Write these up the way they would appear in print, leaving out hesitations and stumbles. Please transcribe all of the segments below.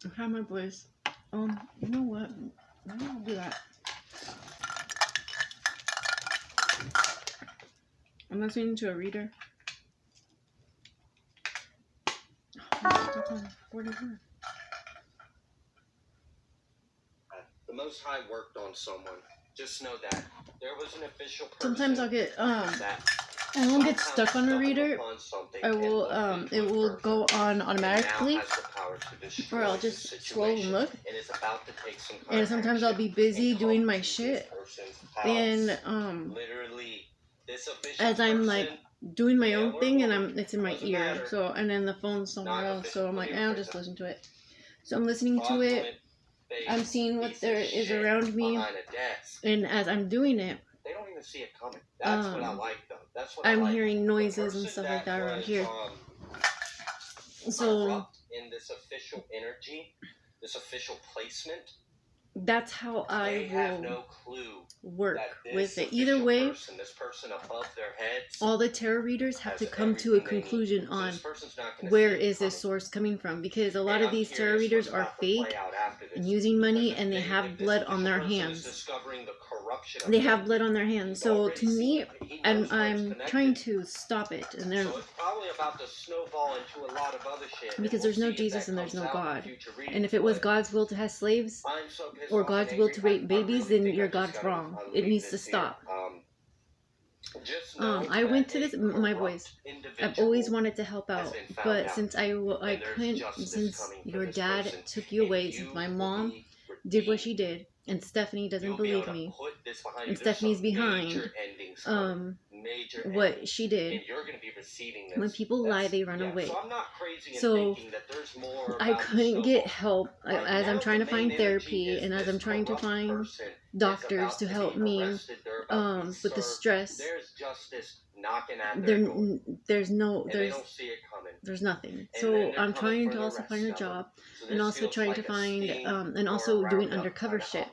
I have my voice. You know what? Maybe I'll do that. I'm listening to a reader. I'm stuck on 41. The Most High worked on someone. Just know that there was an official person. Sometimes I'll get I won't get stuck on a reader. I will it will go on automatically, or I'll just scroll and look. And sometimes I'll be busy doing my shit, and as I'm like doing my own thing, and it's in my ear. So and then the phone's somewhere else. So I'm like, I'll just listen to it. So I'm listening to it. I'm seeing what there is around me, and as I'm doing it, they don't even see it coming. That's what I like, though. That's what I'm hearing noises and stuff like that around here. So in this official energy, this official placement, that's how I will no clue work with it. Either way, this person above their heads, all the tarot readers have to come to a conclusion on where is this source coming from, because a lot of these tarot readers are fake and using money, and they have blood on their hands. They have blood on their hands. So to me, I'm trying to stop it, and they're probably about to snowball into a lot of other shit, because there's no Jesus and there's no God. And if it was God's will to have slaves or God's will to rape babies, then your God's wrong. It needs to stop. I went to this, my voice, I've always wanted to help out, but since I couldn't, since your dad took you away, since my mom did what she did, and Stephanie doesn't believe me, and Stephanie's behind what she did. When people lie, they run away. So I couldn't get help as I'm trying to find therapy, and as I'm trying to find doctors to help me with the stress. There's nothing. So I'm trying to also find a job, and also trying to find and also doing undercover shit.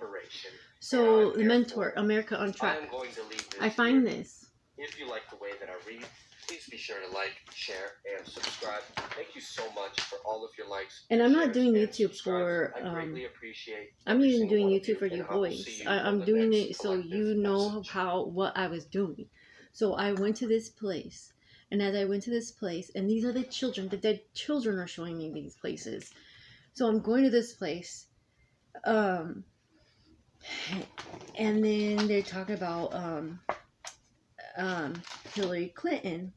So the mentor, America on Track, I find this. If you like the way that I read, please be sure to like, share, and subscribe. Thank you so much for all of your likes. And I'm not doing YouTube for I greatly appreciate I'm even doing YouTube for you boys. I'm doing it so you know what I was doing. So I went to this place, and as I went to this place, and these are the children, the dead children are showing me these places. So I'm going to this place, and then they talk about Hillary Clinton.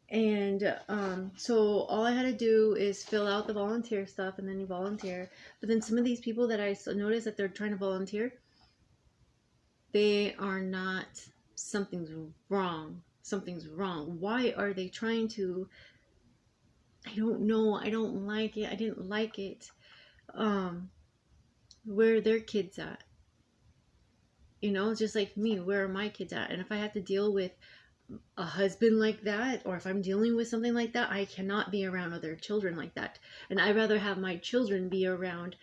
And so all I had to do is fill out the volunteer stuff, and then you volunteer. But then some of these people that I noticed that they're trying to volunteer, they are not. Something's wrong. Why are they trying to? I don't know. I don't like it. I didn't like it. Where are their kids at? You know, just like me, where are my kids at? And if I have to deal with a husband like that, or if I'm dealing with something like that, I cannot be around other children like that. And I'd rather have my children be around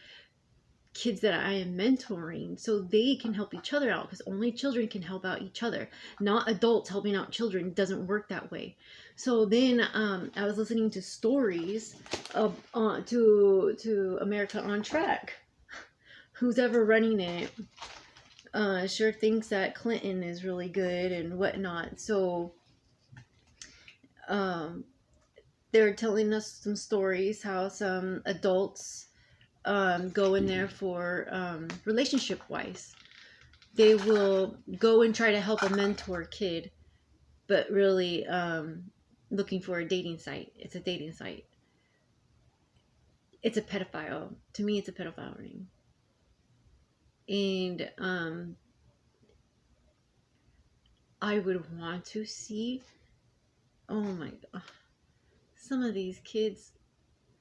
kids that I am mentoring, so they can help each other out, because only children can help out each other, not adults helping out children. It doesn't work that way. So then I was listening to stories of to America on Track. Who's ever running it sure thinks that Clinton is really good and whatnot. So they're telling us some stories how some adults go in there for relationship wise. They will go and try to help a mentor kid, but really looking for a dating site. It's a dating site. It's a pedophile. To me, it's a pedophile ring. And I would want to see, oh my God, some of these kids,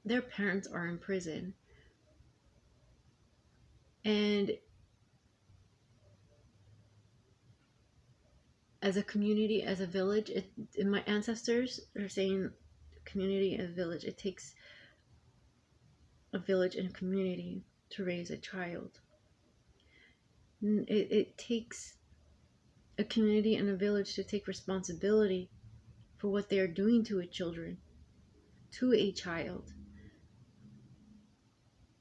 their parents are in prison. And as a community, as a village, my ancestors are saying community and village. It takes a village and a community to raise a child. It takes a community and a village to take responsibility for what they are doing to a child.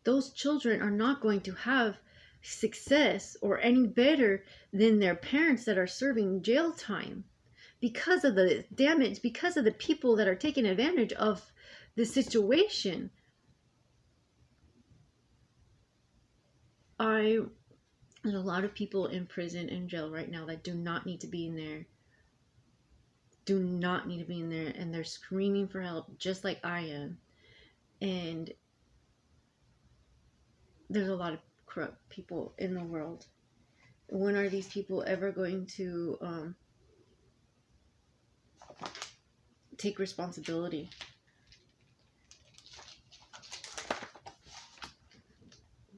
those children are not going to have success or any better than their parents that are serving jail time because of the damage, because of the people that are taking advantage of the situation. There's a lot of people in prison and jail right now that do not need to be in there, do not need to be in there, and they're screaming for help just like I am. And there's a lot of corrupt people in the world. When are these people ever going to take responsibility?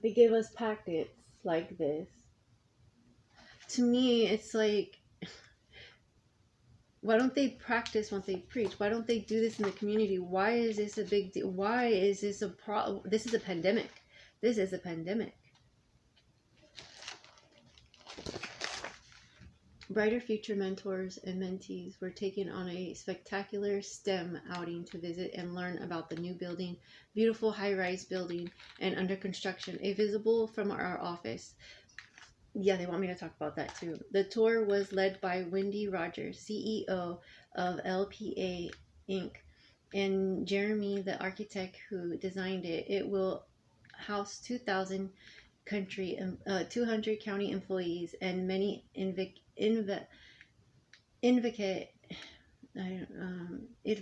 They give us packets like this. To me, it's like, why don't they practice what they preach? Why don't they do this in the community? Why is this a big deal? Why is this a problem? This is a pandemic. This is a pandemic. Brighter future mentors and mentees were taken on a spectacular STEM outing to visit and learn about the new building, beautiful high-rise building, and under construction, a visible from our office. Yeah, they want me to talk about that too. The tour was led by Wendy Rogers, CEO of LPA Inc., and Jeremy, the architect who designed it. It will house 200 county employees and many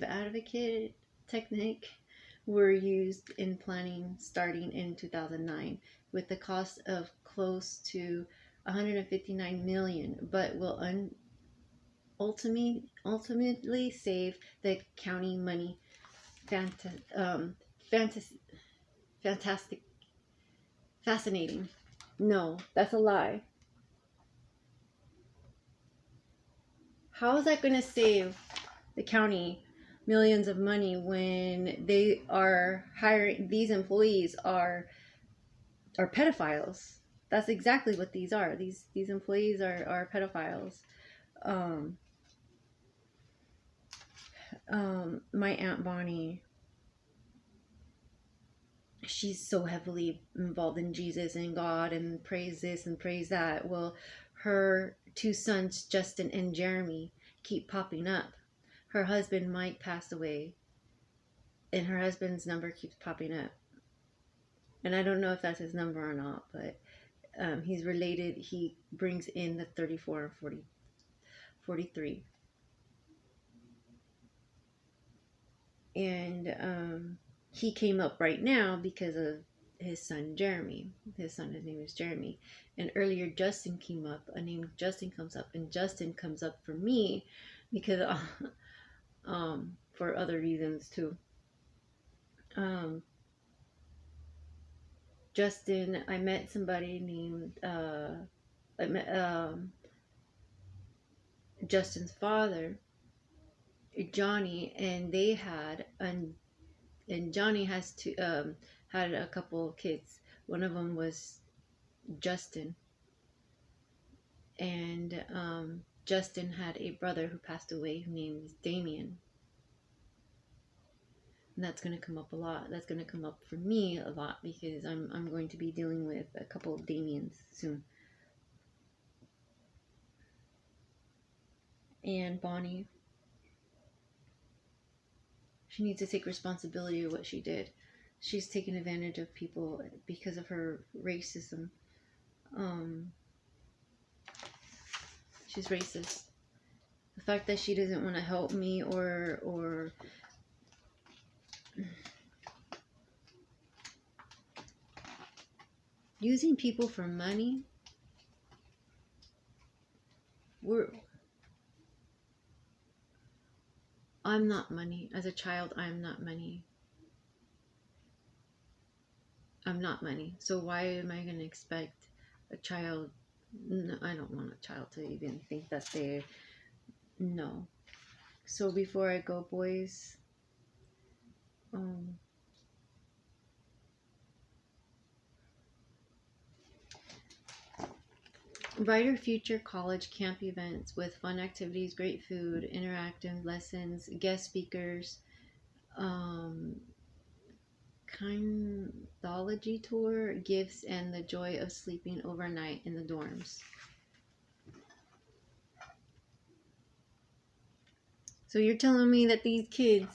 advocate technique were used in planning starting in 2009 with the cost of close to 159 million, but will ultimately save the county money. Fantasy, fantastic, fascinating. No, that's a lie. How is that going to save the county millions of money when they are hiring, these employees are pedophiles? That's exactly what these are. These employees are pedophiles. Um, my Aunt Bonnie, she's so heavily involved in Jesus and God and praise this and praise that. Well, her two sons, Justin and Jeremy, keep popping up. Her husband, Mike, passed away, and her husband's number keeps popping up. And I don't know if that's his number or not, but he's related. He brings in the 34 and 40, 43. And he came up right now because of his son Jeremy. His name is Jeremy. And earlier Justin came up. A name Justin comes up, and Justin comes up for me because for other reasons too. Justin, I met somebody named I met Justin's father, Johnny, and they had and Johnny has had a couple of kids. One of them was Justin, and Justin had a brother who passed away whose name is Damien. And that's going to come up a lot. That's going to come up for me a lot because I'm going to be dealing with a couple of Damiens soon. And Bonnie, she needs to take responsibility of what she did. She's taken advantage of people because of her racism. She's racist. The fact that she doesn't want to help me or using people for money. I'm not money. As a child, I'm not money. I'm not money. So why am I going to expect a child? No, I don't want a child to even think that they no. So before I go, boys, brighter future college camp events with fun activities, great food, interactive lessons, guest speakers, kindology tour, gifts, and the joy of sleeping overnight in the dorms. So you're telling me that these kids,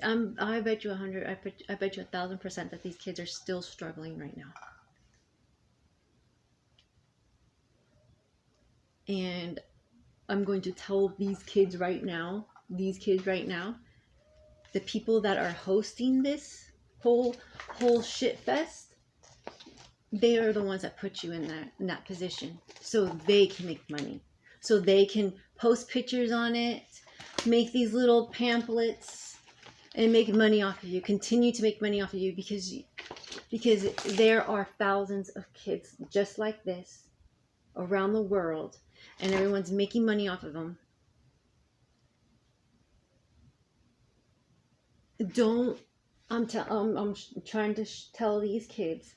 I bet you 100, I bet you 1,000% that these kids are still struggling right now. And I'm going to tell these kids right now, the people that are hosting this whole shit fest, they are the ones that put you in that position, so they can make money, so they can post pictures on it, make these little pamphlets, and make money off of you. Continue to make money off of you because there are thousands of kids just like this around the world, and everyone's making money off of them. Don't I'm trying to tell these kids,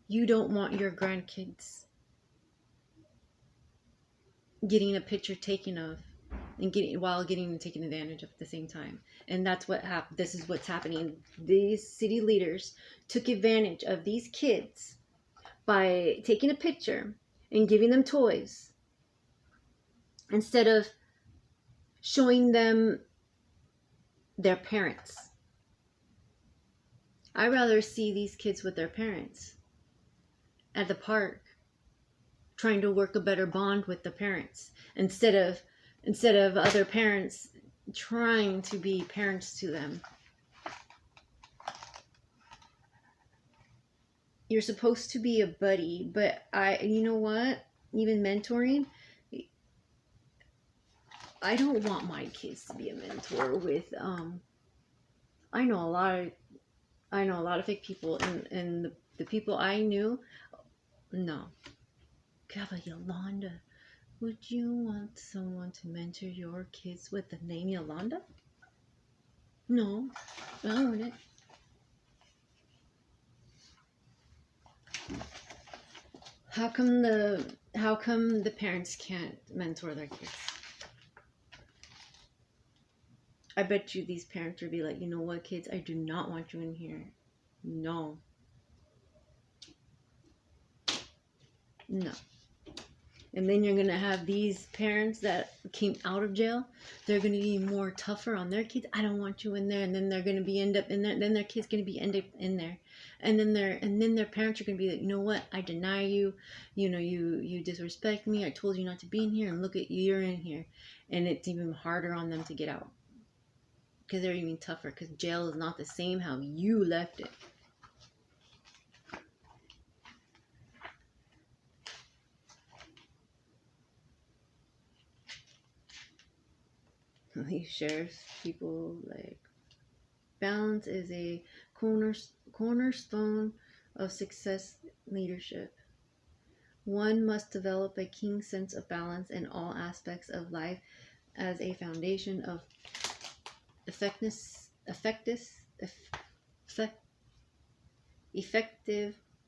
you don't want your grandkids getting a picture taken of and getting taken advantage of at the same time. And that's what happened. This is what's happening. These city leaders took advantage of these kids by taking a picture and giving them toys instead of showing them their parents. I'd rather see these kids with their parents at the park, trying to work a better bond with the parents instead of other parents trying to be parents to them. You're supposed to be a buddy, but you know what? Even mentoring, I don't want my kids to be a mentor with. I know a lot of fake people, and the people I knew, no. God, Yolanda, would you want someone to mentor your kids with the name Yolanda? No, I don't want it. How come the parents can't mentor their kids? I bet you these parents would be like, you know what, kids, I do not want you in here. No. And then you're gonna have these parents that came out of jail. They're gonna be more tougher on their kids. I don't want you in there, and then they're gonna be end up in there. Then their kids gonna be end up in there, and then their parents are gonna be like, you know what? I deny you. You know, you disrespect me. I told you not to be in here, and look at you, you're in here, and it's even harder on them to get out because they're even tougher. Because jail is not the same how you left it. These sheriffs people, like, balance is a cornerstone of success leadership. One must develop a keen sense of balance in all aspects of life as a foundation of effective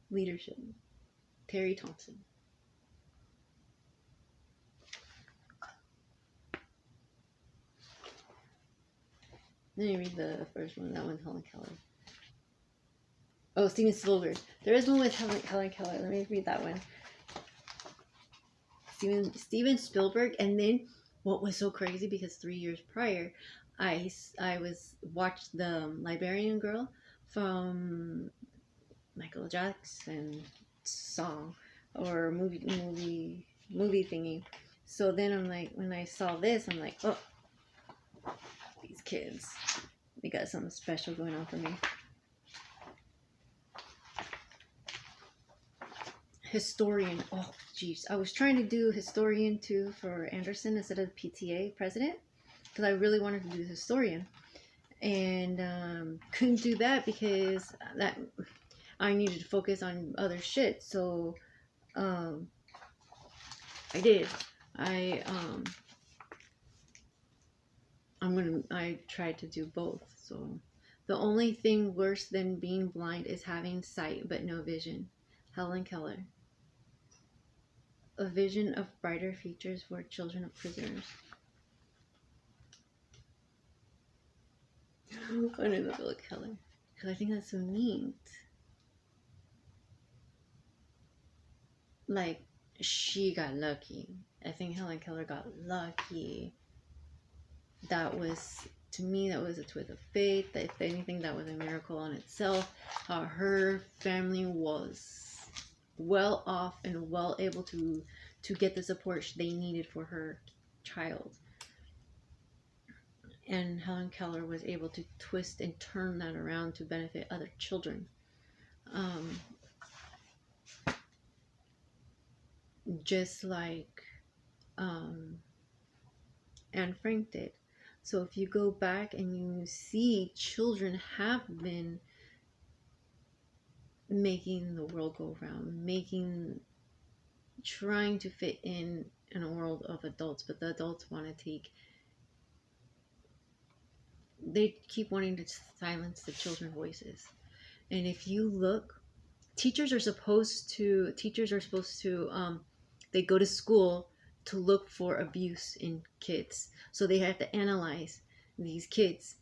leadership. Terry Thompson. Let me read the first one. That one's Helen Keller. Oh, Steven Spielberg. There is one with Helen Keller. Let me read that one. Steven Spielberg. And then what was so crazy, because 3 years prior, I watched The Librarian Girl from Michael Jackson song or movie thingy. So then I'm like, when I saw this, I'm like, oh, these kids, they got something special going on for me. Historian. Oh, jeez. I was trying to do historian too for Anderson instead of PTA president because I really wanted to do historian, and couldn't do that because that I needed to focus on other shit. So I did. I tried to do both. So the only thing worse than being blind is having sight but no vision. Helen Keller. A vision of brighter futures for children of prisoners. under the bill Keller. Because I think that's so neat. Like, she got lucky. I think Helen Keller got lucky. That was, to me, that was a twist of faith. If anything, that was a miracle on itself. How her family was well off and well able to get the support they needed for her child. And Helen Keller was able to twist and turn that around to benefit other children. Just like Anne Frank did. So if you go back and you see children have been making the world go round, trying to fit in a world of adults, but the adults want to they keep wanting to silence the children's voices. And if you look, teachers are supposed to they go to school to look for abuse in kids, so they have to analyze these kids.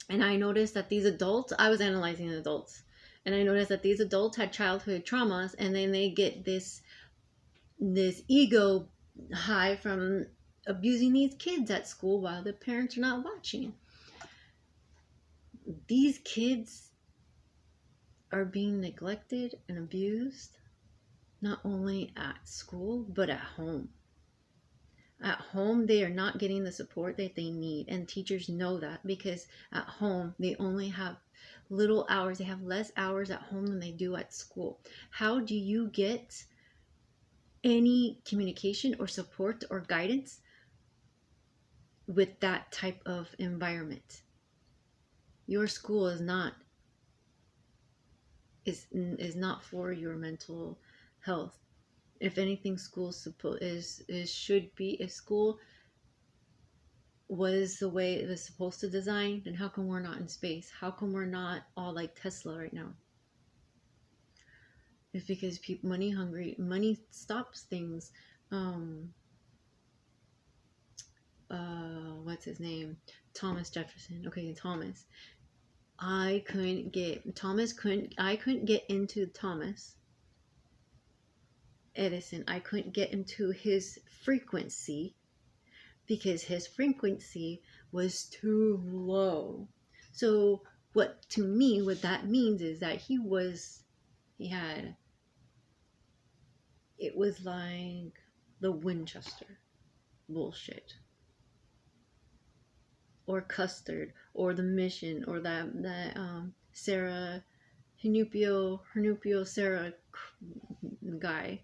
And I noticed that these adults, I was analyzing the adults, and I noticed that these adults had childhood traumas, and then they get this ego high from abusing these kids at school while the parents are not watching. These kids are being neglected and abused, not only at school, but at home. At home, they are not getting the support that they need, and teachers know that, because at home, they only have little hours. They have less hours at home than they do at school. How do you get any communication or support or guidance with that type of environment? Your school is not for your mental health. If anything, school should be, if school was the way it was supposed to design, then how come we're not in space? How come we're not all like Tesla right now? It's because people money hungry. Money stops things. What's his name? Thomas Jefferson. Okay, Thomas. I couldn't get into Thomas Edison. I couldn't get into his frequency because his frequency was too low. So what that means is that it was like the Winchester bullshit, or Custard, or the Mission, or that Sarah Hernupio Sarah guy.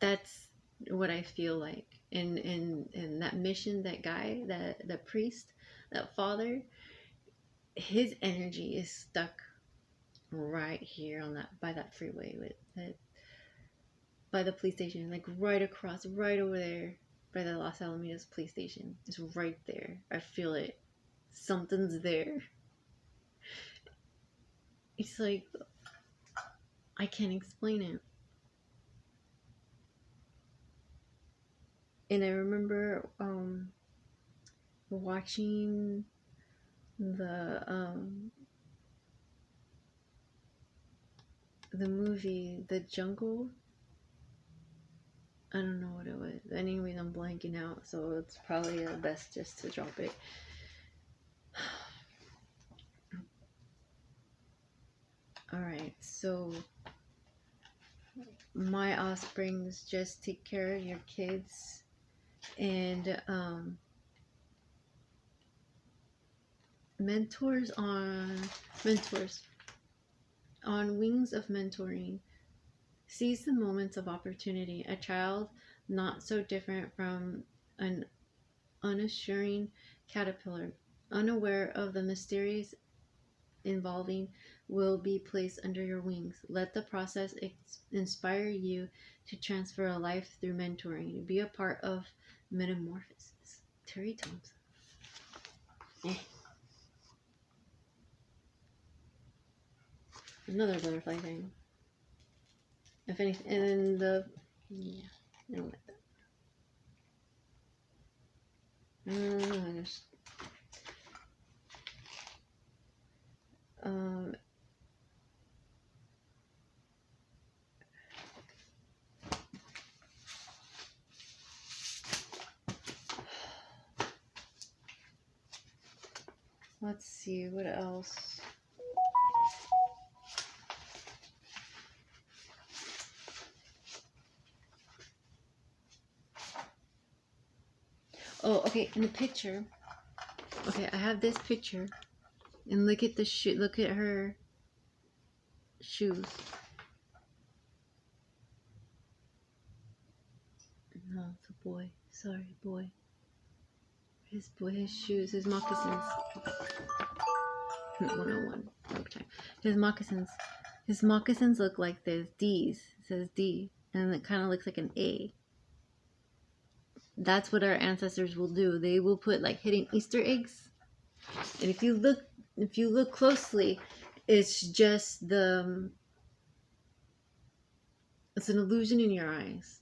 That's what I feel like. In that Mission, that guy, that priest, that father, his energy is stuck right here on that, by that freeway, with that, by the police station, like right across, right over there, by the Los Alamitos police station. It's right there. I feel it. Something's there. It's like, I can't explain it. And I remember watching the movie The Jungle. I don't know what it was. Anyways, I'm blanking out, so it's probably best just to drop it. Alright, so my offsprings, just take care of your kids, and mentors on Wings of Mentoring. Seize the moments of opportunity. A child not so different from an unassuring caterpillar, unaware of the mysteries involving, will be placed under your wings. Let the process inspire you to transfer a life through mentoring. Be a part of metamorphosis. Terry Thompson. Another butterfly thing. If anything, and then I don't like that. I just Let's see, what else? Oh, okay, in the picture. Okay, I have this picture. And look at the shoe. Look at her shoes. No, it's a boy. Sorry, boy. His shoes, his moccasins. 101. Okay. His moccasins. His moccasins look like this. D's. It says D. And it kind of looks like an A. That's what our ancestors will do. They will put like hidden Easter eggs. And if you look closely, it's just it's an illusion in your eyes.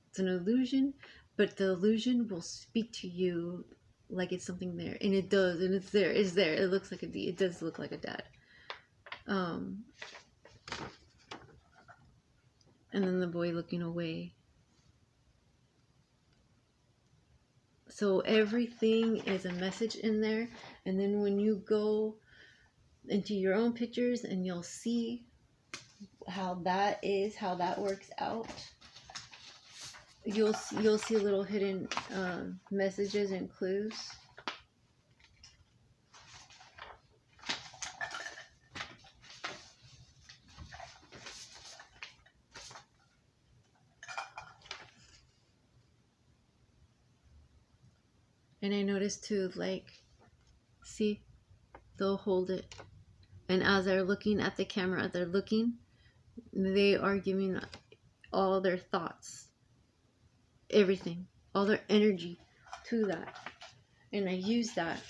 It's an illusion, but the illusion will speak to you like it's something there, and it does, and it's there. It's there. It looks like a D. It does look like a dad. And then the boy looking away. So everything is a message in there, and then when you go into your own pictures, and you'll see how that works out. You'll see little hidden messages and clues. And I noticed too, like, see, they'll hold it, and as they're looking at the camera, they are giving all their thoughts, everything, all their energy to that. And I use that,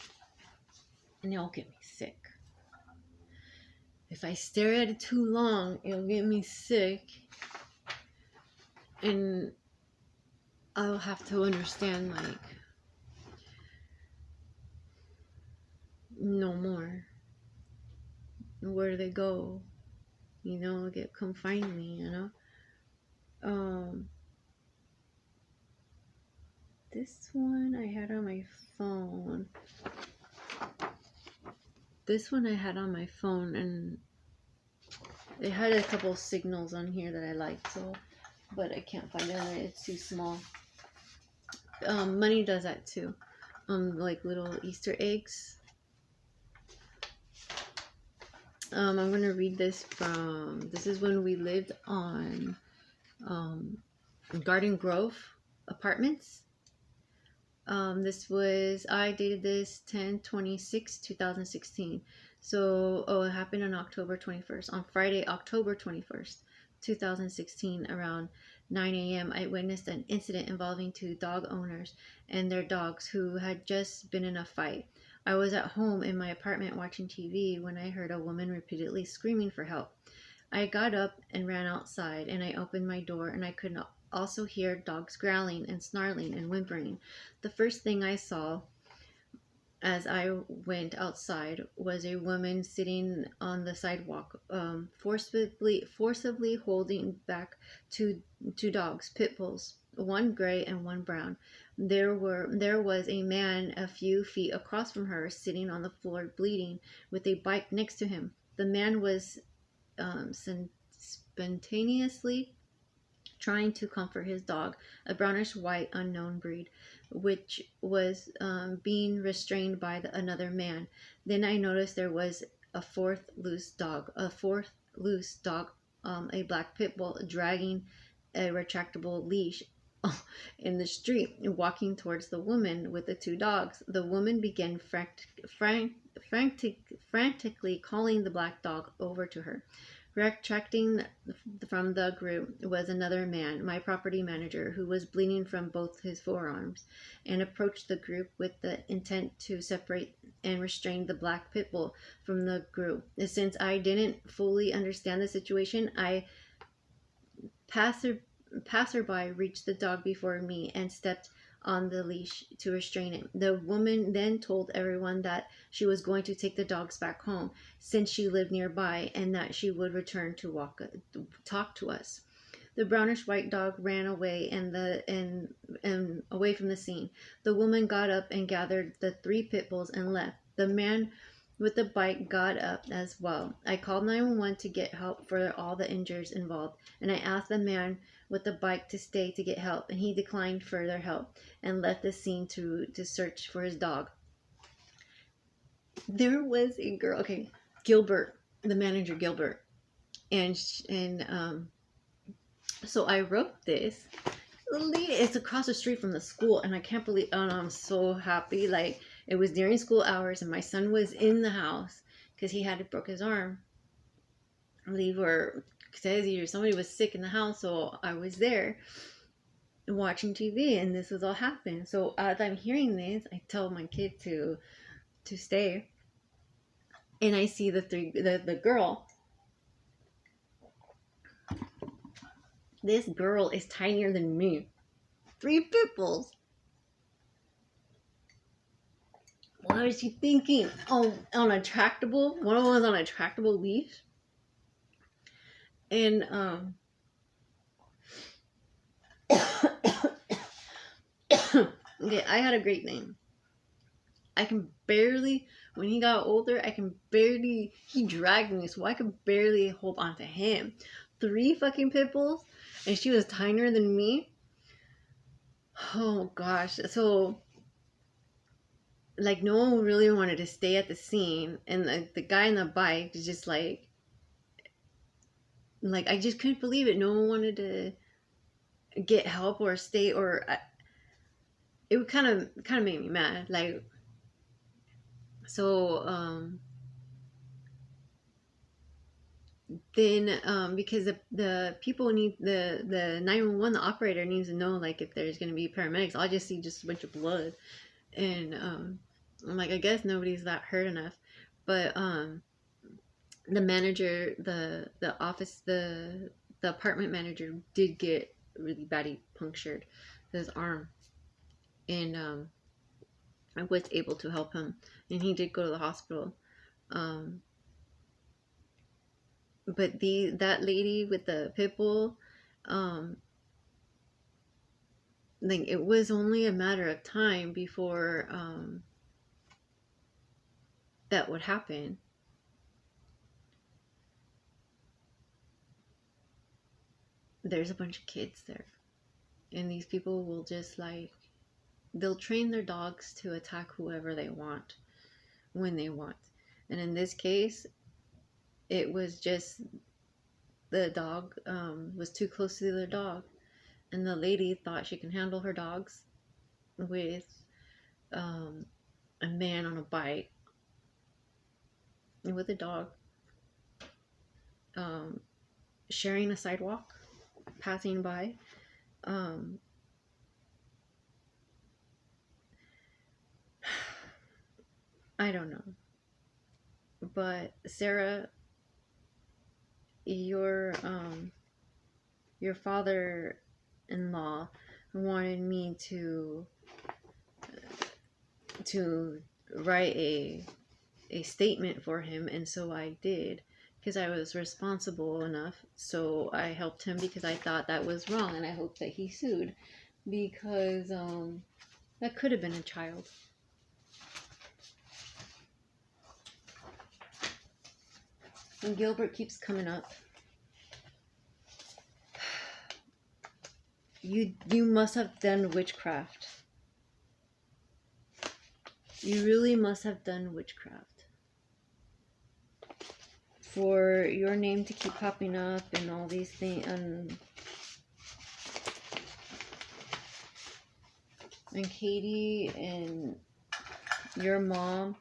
and it'll get me sick. If I stare at it too long, it'll get me sick, and I'll have to understand, like, no more. Where do they go? You know, come find me, you know? This one I had on my phone. And it had a couple signals on here that I liked, so, but I can't find it. It's too small. Money does that too. Like little Easter eggs. I'm gonna read this is when we lived on Garden Grove Apartments. I dated this 10/26/2016. So, it happened on October 21st. On Friday, October 21st, 2016, around 9 a.m., I witnessed an incident involving two dog owners and their dogs who had just been in a fight. I was at home in my apartment watching TV when I heard a woman repeatedly screaming for help. I got up and ran outside, and I opened my door, and I could also hear dogs growling and snarling and whimpering. The first thing I saw as I went outside was a woman sitting on the sidewalk, forcibly holding back two dogs, pit bulls, one gray and one brown. There was a man a few feet across from her, sitting on the floor, bleeding, with a bike next to him. The man was spontaneously trying to comfort his dog, a brownish white unknown breed, which was being restrained by another man. Then I noticed there was a fourth loose dog, a black pit bull, dragging a retractable leash in the street, walking towards the woman with the two dogs. The woman began frantically calling the black dog over to her. Retracting from the group was another man, my property manager, who was bleeding from both his forearms, and approached the group with the intent to separate and restrain the black pit bull from the group. Since I didn't fully understand the situation, passerby reached the dog before me and stepped on the leash to restrain it. The woman then told everyone that she was going to take the dogs back home since she lived nearby, and that she would return to talk to us. The brownish white dog ran away and away from the scene. The woman got up and gathered the three pit bulls and left. The man with the bike got up as well. I called 911 to get help for all the injuries involved, and I asked the man with the bike to stay to get help, and he declined further help and left the scene to search for his dog. There was a girl, okay, Gilbert, the manager Gilbert, and so I wrote this. It's across the street from the school, and I can't believe. Oh, no, I'm so happy. Like, it was during school hours, and my son was in the house because he had broke his arm. I believe, or says either somebody was sick in the house, so I was there watching TV, and this was all happening. So as I'm hearing this, I tell my kid to stay, and I see the girl. This girl is tinier than me. 3 pimples. What was she thinking? Oh, on a tractable. One of them was on a tractable leash. And okay, I had a great name. I can barely, when he got older, he dragged me, so I could barely hold on to him. 3 fucking pit bulls, and she was tinier than me. Oh gosh. So, like, no one really wanted to stay at the scene, and the guy on the bike is just like I just couldn't believe it. No one wanted to get help or stay, or it would kind of made me mad. Like, so then because the people need the 911, the operator needs to know, like, if there's going to be paramedics. I'll just see just a bunch of blood, and I'm like, I guess nobody's that hurt enough. But the manager, the office, the apartment manager did get really badly punctured his arm, and I was able to help him, and he did go to the hospital. But that lady with the pit bull, like, it was only a matter of time before that would happen. There's a bunch of kids there, and these people will just, like, they'll train their dogs to attack whoever they want when they want. And in this case, it was just the dog was too close to the other dog, and the lady thought she can handle her dogs with a man on a bike with a dog, sharing a sidewalk, passing by. I don't know, but Sarah, your father-in-law wanted me to write a statement for him, and so I did, because I was responsible enough. So I helped him because I thought that was wrong, and I hope that he sued, because that could have been a child. And Gilbert keeps coming up. You must have done witchcraft. You really must have done witchcraft for your name to keep popping up and all these things, and Katie and your mom.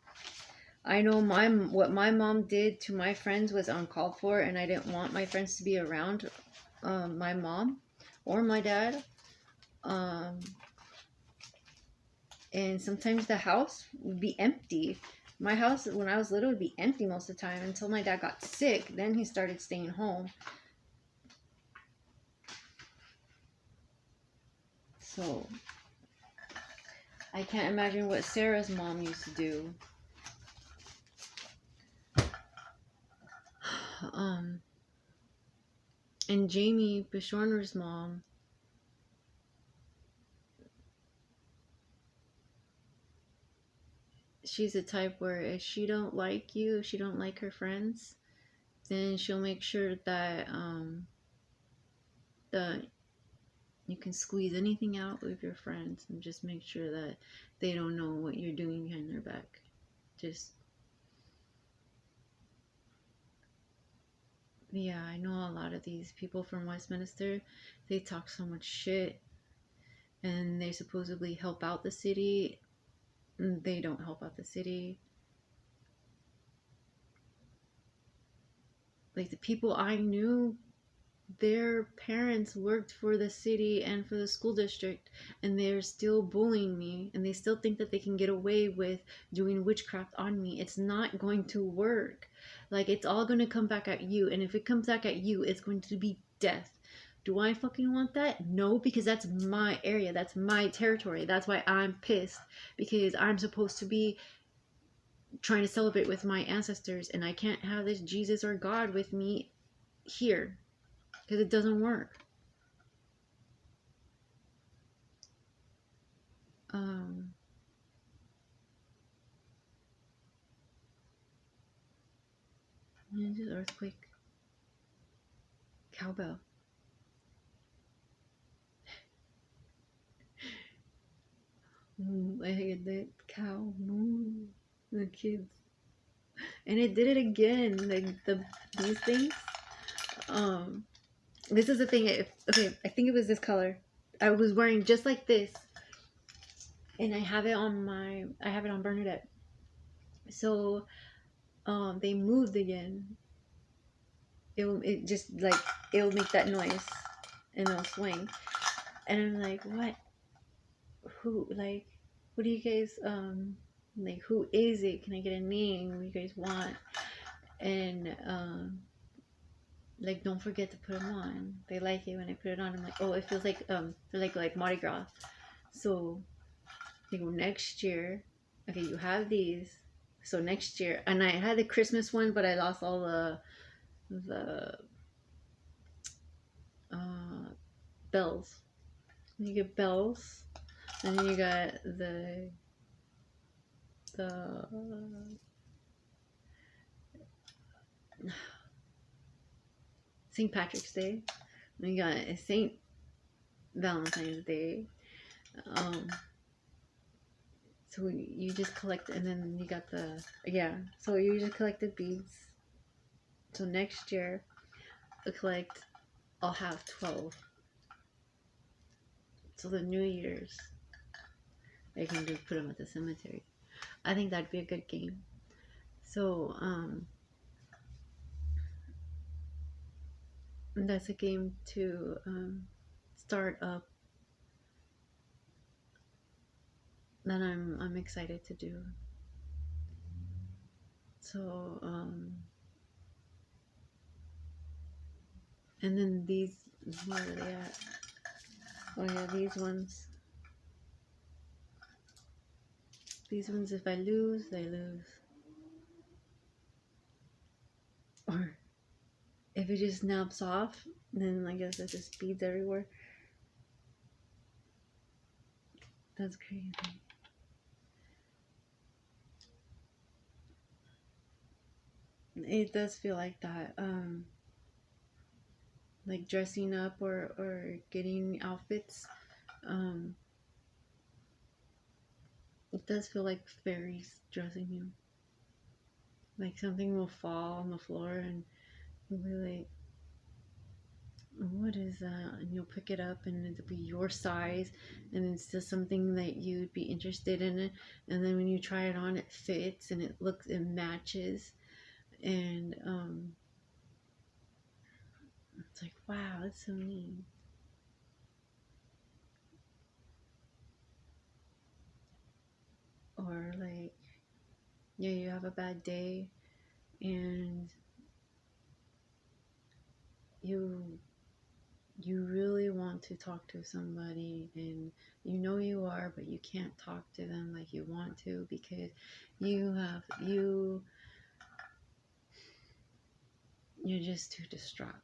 I know what my mom did to my friends was uncalled for, and I didn't want my friends to be around my mom or my dad. And sometimes the house would be empty. My house, when I was little, would be empty most of the time until my dad got sick. Then he started staying home. So I can't imagine what Sarah's mom used to do. And Jamie Bishorner's mom, she's the type where if she don't like you, if she don't like her friends, then she'll make sure that the you can squeeze anything out with your friends and just make sure that they don't know what you're doing behind their back. Just yeah, I know a lot of these people from Westminster. They talk so much shit, and they supposedly help out the city. They don't help out the city. Like the people I knew, their parents worked for the city and for the school district, and they're still bullying me, and they still think that they can get away with doing witchcraft on me. It's not going to work. Like, it's all going to come back at you, and if it comes back at you, it's going to be death. Do I fucking want that? No, because that's my area, that's my territory. That's why I'm pissed, because I'm supposed to be trying to celebrate with my ancestors, and I can't have this Jesus or God with me here because it doesn't work. Um, Ninja's earthquake. Cowbell. I hate that cow. Moo. The kids. And it did it again. Like these things. Um, this is the thing. Okay, I think it was this color. I was wearing just like this, and I have it on Bernadette. So, they moved again. It just like it'll make that noise, and it'll swing. And I'm like, what? Who like? What do you guys like? Who is it? Can I get a name? What do you guys want? And like, don't forget to put them on. They like it when I put it on. I'm like, oh, it feels like Mardi Gras. So I think next year, okay, you have these. So next year, and I had the Christmas one, but I lost all the uh, bells. You get bells, and then you got the St. Patrick's Day. And you got St. Valentine's Day. Um, so you just collect, and then you got the yeah. So you just collect the beads. So next year, I collect. I'll have 12. So the New Year's, I can just put them at the cemetery. I think that'd be a good game. So that's a game to start up that I'm excited to do. So and then these, where are they at? Oh yeah, these ones. These ones, if I lose, I lose. Or if it just snaps off, then I guess there's just beads everywhere. That's crazy. It does feel like that. Like dressing up or getting outfits. It does feel like fairies dressing you. Like something will fall on the floor and you'll be like, what is that? And you'll pick it up and it'll be your size and it's just something that you'd be interested in it. And then when you try it on, it fits and it matches. And it's like, wow, that's so neat. Or like, yeah, you have a bad day and you really want to talk to somebody and you know you are, but you can't talk to them like you want to because you're just too distraught.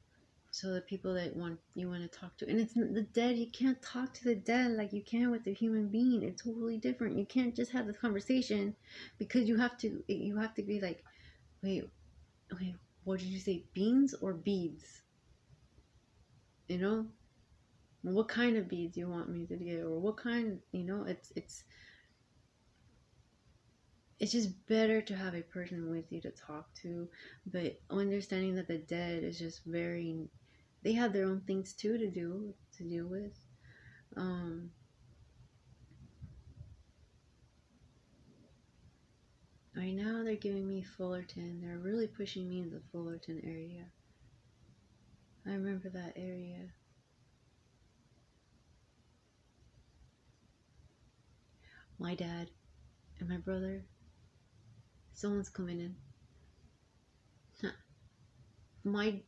So the people that you want to talk to, and it's the dead. You can't talk to the dead like you can with a human being. It's totally different. You can't just have this conversation, because you have to be like, wait, okay, what did you say, beans or beads? You know, what kind of beads you want me to get, or what kind? You know, it's just better to have a person with you to talk to, but understanding that the dead is just very, they have their own things too to deal with. Um, right now they're giving me Fullerton. They're really pushing me in the Fullerton area. I remember that area. My dad and my brother. Someone's coming in. My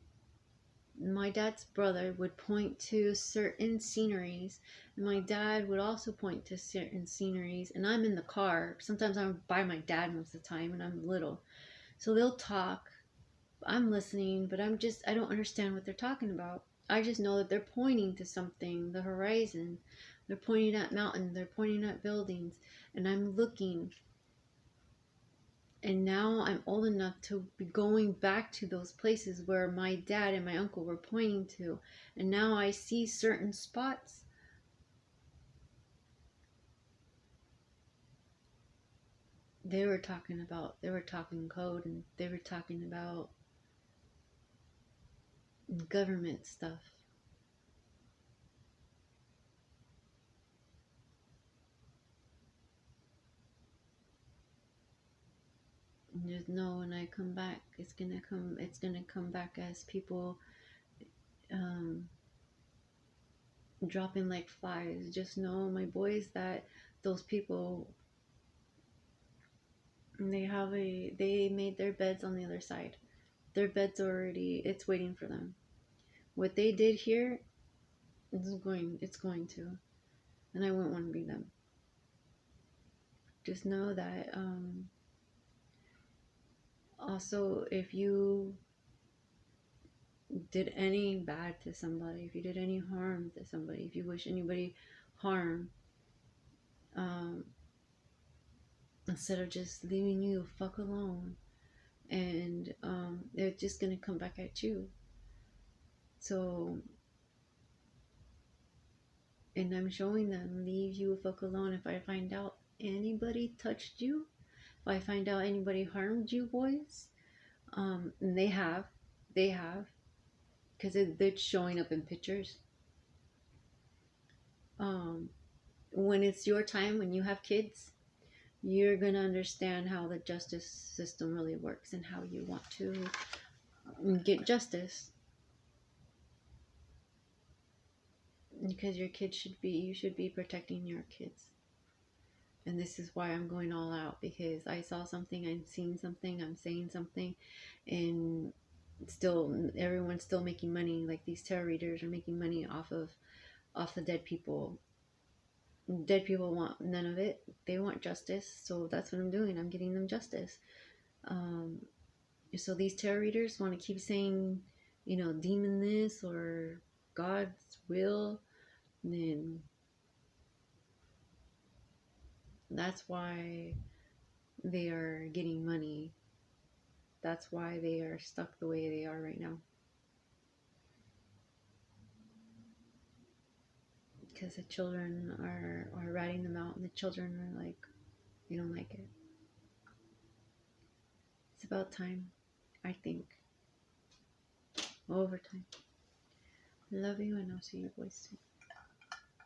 my dad's brother would point to certain sceneries, and my dad would also point to certain sceneries, and I'm in the car. Sometimes I'm by my dad most of the time, and I'm little, so they'll talk. I'm listening, but I don't understand what they're talking about. I just know that they're pointing to something, the horizon. They're pointing at mountains, they're pointing at buildings, and I'm looking. And now I'm old enough to be going back to those places where my dad and my uncle were pointing to. And now I see certain spots. They were talking code, and they were talking about government stuff. And just know when I come back, it's gonna come back as people um, dropping like flies. Just know, my boys, that those people, they made their beds on the other side. Their bed's already, it's waiting for them. What they did here, it's going to, and I wouldn't want to be them. Just know that, also, if you did any bad to somebody, if you did any harm to somebody, if you wish anybody harm, um, instead of just leaving you the fuck alone, and they're just gonna come back at you. So, and I'm showing them, leave you the fuck alone. If I find out anybody touched you, if I find out anybody harmed you, boys, and they have, because they're showing up in pictures. Um, when it's your time, when you have kids, you're gonna understand how the justice system really works and how you want to get justice. Because your kids you should be protecting your kids. And this is why I'm going all out, because I saw something, I'm seeing something, I'm saying something, and still everyone's still making money. Like, these tarot readers are making money off the dead people. Dead people want none of it. They want justice, so that's what I'm doing. I'm getting them justice. Um, so these tarot readers want to keep saying, demon this or God's will, and then that's why they are getting money. That's why they are stuck the way they are right now. Because the children are ratting them out, and the children are like, they don't like it. It's about time, I think. Overtime. Love you, and I'll see you boys soon.